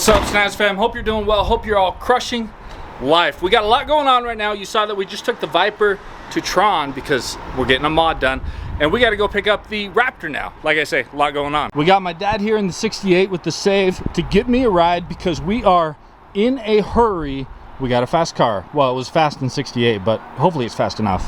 What's up, Snaz fam? Hope you're doing well. Hope you're all crushing life. We got a lot going on right now. You saw that we just took the Viper to Tron because we're getting a mod done. And we got to go pick up the Raptor now. Like I say, a lot going on. We got my dad here in the 68 with the Save to get me a ride because we are in a hurry. We got a fast car. Well, it was fast in 68, but hopefully it's fast enough.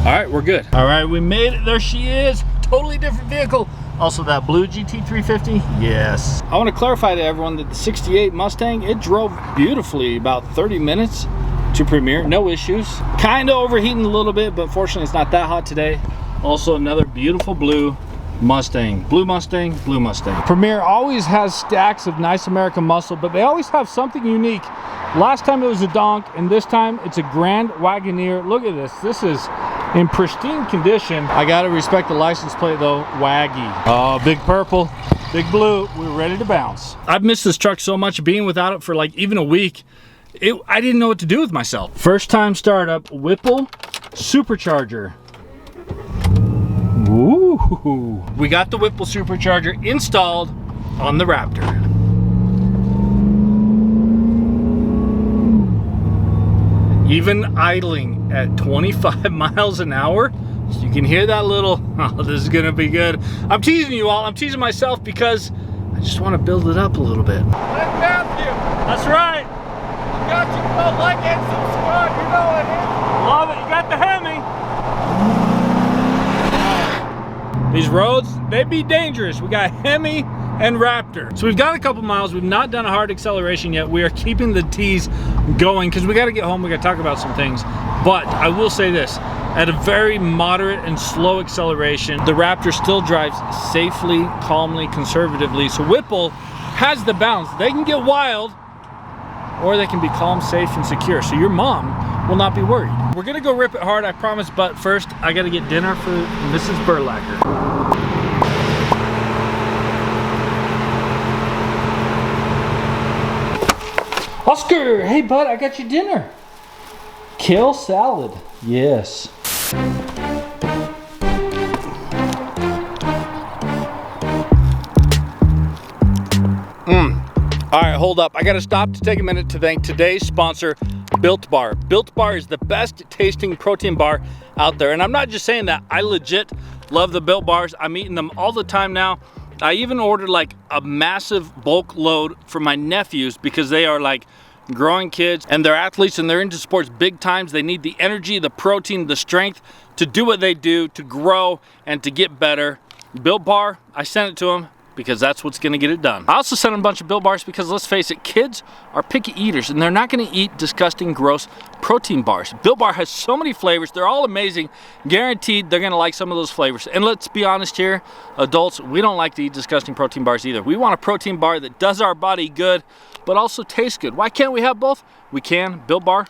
All right, we're good. All right, we made it. There she is. Totally different vehicle. Also that blue GT350, yes. I want to clarify to everyone that the 68 Mustang, it drove beautifully about 30 minutes to premiere, no issues. Kind of overheating a little bit, but fortunately it's not that hot today. Also another beautiful blue Mustang. Blue Mustang, blue Mustang. Premier always has stacks of nice American muscle, but they always have something unique. Last time it was a Donk, and this time it's a Grand Wagoneer. Look at this. This is in pristine condition. I gotta respect the license plate though, Waggy. Oh, big purple, big blue, we're ready to bounce. I've missed this truck so much, being without it for like even a week. I didn't know what to do with myself. First time startup, Whipple supercharger. Ooh, we got the Whipple supercharger installed on the Raptor. Even idling at 25 miles an hour, you can hear that little, oh, this is gonna be good. I'm teasing you all, I'm teasing myself because I just want to build it up a little bit. Let Matthew. That's right. I got you, bro. Like and subscribe, you know it is. Love it, you got the Hemi. These roads, they be dangerous. We got Hemi and Raptor. So we've got a couple miles. We've not done a hard acceleration yet. We are keeping the T's going because we got to get home. We got to talk about some things. But I will say this, at a very moderate and slow acceleration, the Raptor still drives safely, calmly, conservatively. So Whipple has the balance. They can get wild or they can be calm, safe, and secure. So your mom will not be worried. We're gonna go rip it hard, I promise, but first I gotta get dinner for Mrs. Burlacher. Oscar, hey bud, I got you dinner. Kale salad, yes. All right, hold up. I gotta stop to take a minute to thank today's sponsor, Built Bar. Built Bar is the best tasting protein bar out there. And I'm not just saying that, I legit love the Built Bars. I'm eating them all the time now. I even ordered like a massive bulk load for my nephews because they are like growing kids and they're athletes and they're into sports big times. They need the energy, the protein, the strength to do what they do, to grow and to get better. Built Bar, I sent it to them because that's what's gonna get it done. I also sent them a bunch of Built Bars because let's face it, kids are picky eaters and they're not gonna eat disgusting, gross protein bars. Built Bar has so many flavors, they're all amazing. Guaranteed they're gonna like some of those flavors. And let's be honest here, adults, we don't like to eat disgusting protein bars either. We want a protein bar that does our body good, but also tastes good. Why can't we have both? We can. Built Bar,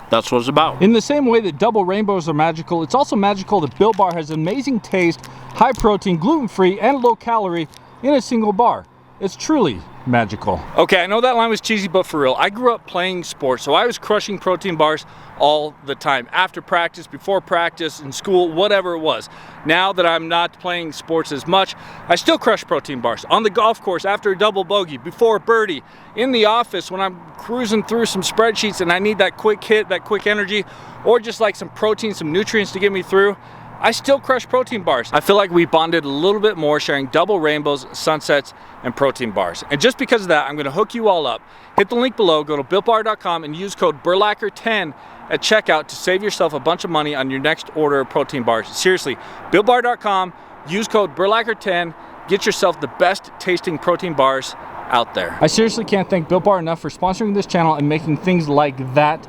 that's what it's about. In the same way that double rainbows are magical, it's also magical that Built Bar has amazing taste, high protein, gluten-free, and low calorie in a single bar. It's truly magical. Okay, I know that line was cheesy, but for real, I grew up playing sports, so I was crushing protein bars all the time. After practice, before practice, in school, whatever it was. Now that I'm not playing sports as much, I still crush protein bars. On the golf course, after a double bogey, before birdie, in the office when I'm cruising through some spreadsheets and I need that quick hit, that quick energy, or just like some protein, some nutrients to get me through, I still crush protein bars. I feel like we bonded a little bit more sharing double rainbows, sunsets, and protein bars. And just because of that, I'm gonna hook you all up. Hit the link below, go to builtbar.com and use code Burlacher10 at checkout to save yourself a bunch of money on your next order of protein bars. Seriously, builtbar.com, use code Burlacher10, get yourself the best tasting protein bars out there. I seriously can't thank Built Bar enough for sponsoring this channel and making things like that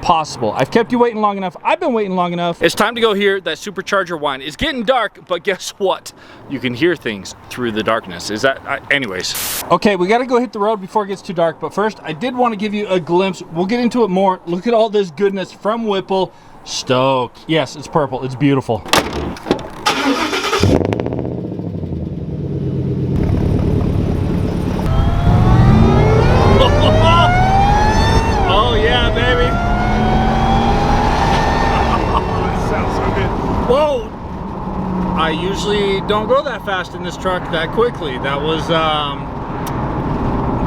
possible. I've kept you waiting long enough. I've been waiting long enough. It's time to go hear that supercharger whine. It's getting dark, but guess what? You can hear things through the darkness. Is that, anyways. Okay, we gotta go hit the road before it gets too dark, but first, I did want to give you a glimpse. We'll get into it more. Look at all this goodness from Whipple. Stoked. Yes, it's purple. It's beautiful. Oh yeah, baby. Whoa! I usually They don't go that fast in this truck that quickly. That was,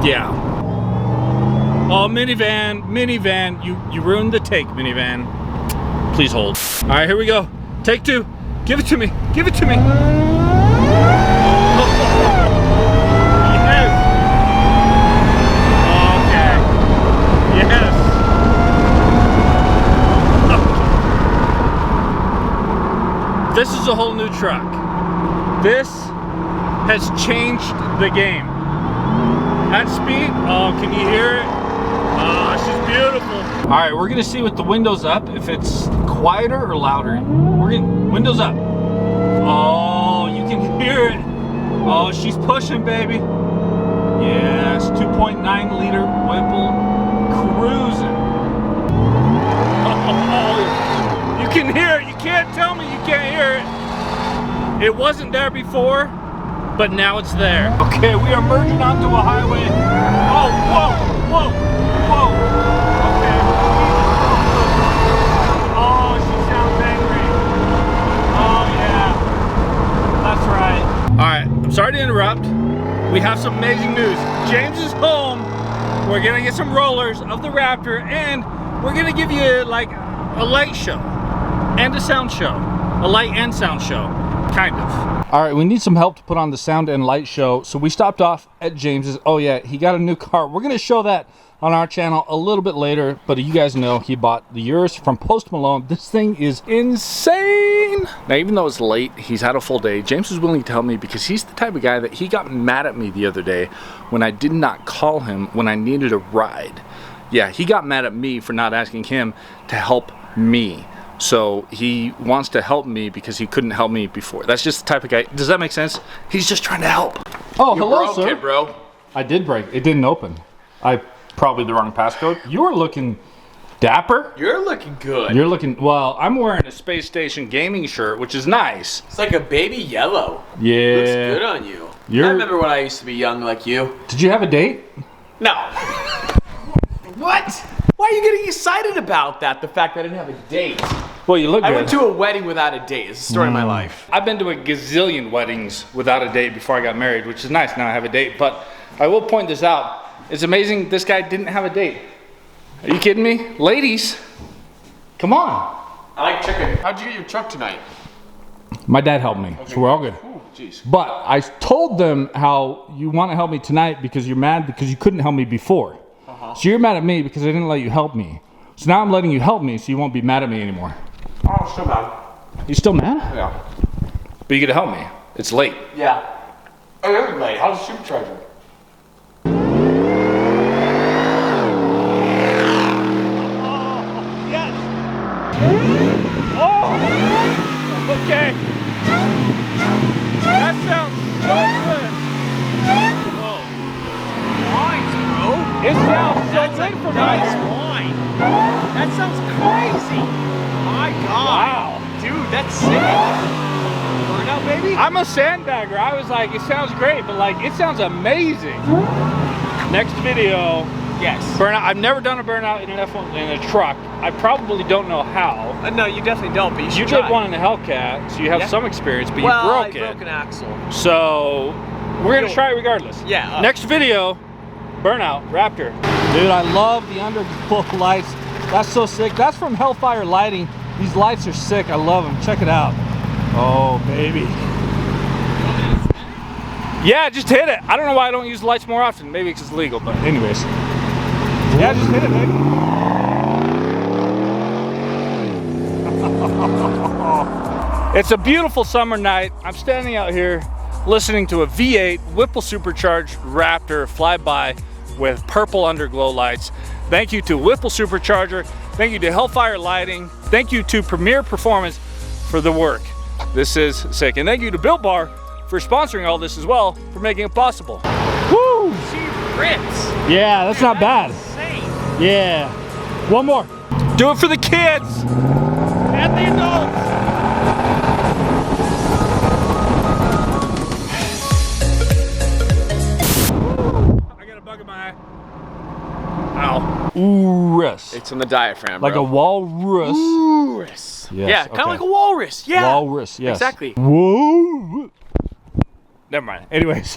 yeah. Oh, minivan, you ruined the take, minivan. Please hold. All right, here we go. Take two. Give it to me. Give it to me. Yes. Okay. Yes. This is a whole new truck. This has changed the game. At speed, oh, can you hear it? Oh, she's beautiful. All right, we're gonna see with the windows up if it's quieter or louder. We're gonna, windows up. Oh, you can hear it. Oh, she's pushing, baby. Yes, 2.9 liter Whipple cruising. Oh, you can hear it. You can't tell me you can't hear it. It wasn't there before, but now it's there. Okay, we are merging onto a highway. Oh, whoa, whoa, whoa. Okay. Oh, she sounds angry. Oh, yeah. That's right. All right, I'm sorry to interrupt. We have some amazing news. James is home. We're gonna get some rollers of the Raptor, and we're gonna give you like a light show and a sound show. A light and sound show, kind of. All right, we need some help to put on the sound and light show, so we stopped off at James's. Oh yeah, he got a new car. We're gonna show that on our channel a little bit later, but you guys know he bought the Urus from Post Malone. This thing is insane. Now, even though it's late, he's had a full day. James was willing to help me because he's the type of guy that he got mad at me the other day when I did not call him when I needed a ride. Yeah, he got mad at me for not asking him to help me. So he wants to help me because he couldn't help me before. That's just the type of guy. Does that make sense? He's just trying to help. Oh, you hello, broke sir. it, bro. I did break. It didn't open. Probably the wrong passcode. You are looking dapper. You're looking good. You're looking, well, I'm wearing a Space Station gaming shirt, which is nice. It's like a baby yellow. Yeah. Looks good on you. I remember when I used to be young like you. Did you have a date? No. What? Why are you getting excited about that? The fact that I didn't have a date. Well, you look good. I went to a wedding without a date. It's the story of my life. I've been to a gazillion weddings without a date before I got married, which is nice. Now I have a date, but I will point this out. It's amazing this guy didn't have a date. Are you kidding me? Ladies, come on. I like chicken. How'd you get your truck tonight? My dad helped me, so we're all good. Ooh, jeez. But I told them how you want to help me tonight because you're mad because you couldn't help me before. So you're mad at me because I didn't let you help me. So now I'm letting you help me so you won't be mad at me anymore. Oh, still mad. You still mad? Yeah. But you gotta help me. It's late. Yeah. Oh, you're late. How's the supercharger? Okay. That sounds so good. Whoa. Nice, bro. It sounds so That's good a for nice me. wine. That sounds crazy. My God. Wow. Dude, that's sick. Burnout, baby? I'm a sandbagger. I was like, it sounds great, but like, it sounds amazing. Next video. Yes. Burnout. I've never done a burnout in an F1 in a truck. I probably don't know how. No, you definitely don't, but you should You try. did one in a Hellcat, so you have some experience, but Well, you I broke broke it. an axle. So we're gonna try it regardless. Yeah. Next video, burnout, Raptor. Dude, I love the underglow lights. That's so sick. That's from Hellfire Lighting. These lights are sick. I love them. Check it out. Oh, baby. Yeah, just hit it. I don't know why I don't use the lights more often. Maybe because it's legal, but anyways. Yeah, just hit it, baby. It's a beautiful summer night. I'm standing out here listening to a V8 Whipple supercharged Raptor fly by with purple underglow lights. Thank you to Whipple Supercharger. Thank you to Hellfire Lighting. Thank you to Premier Performance for the work. This is sick. And thank you to Built Bar for sponsoring all this as well, for making it possible. Woo! She rips. Yeah, that's not bad. Insane. Yeah. One more. Do it for the kids and the adults. I got a bug in my eye. Ow. Urus. It's on the diaphragm, Like bro. a walrus. Urus. Yes, Yeah, kind of okay. like a walrus. Yeah. Walrus, yes. Exactly. Whoa. Never mind. Anyways.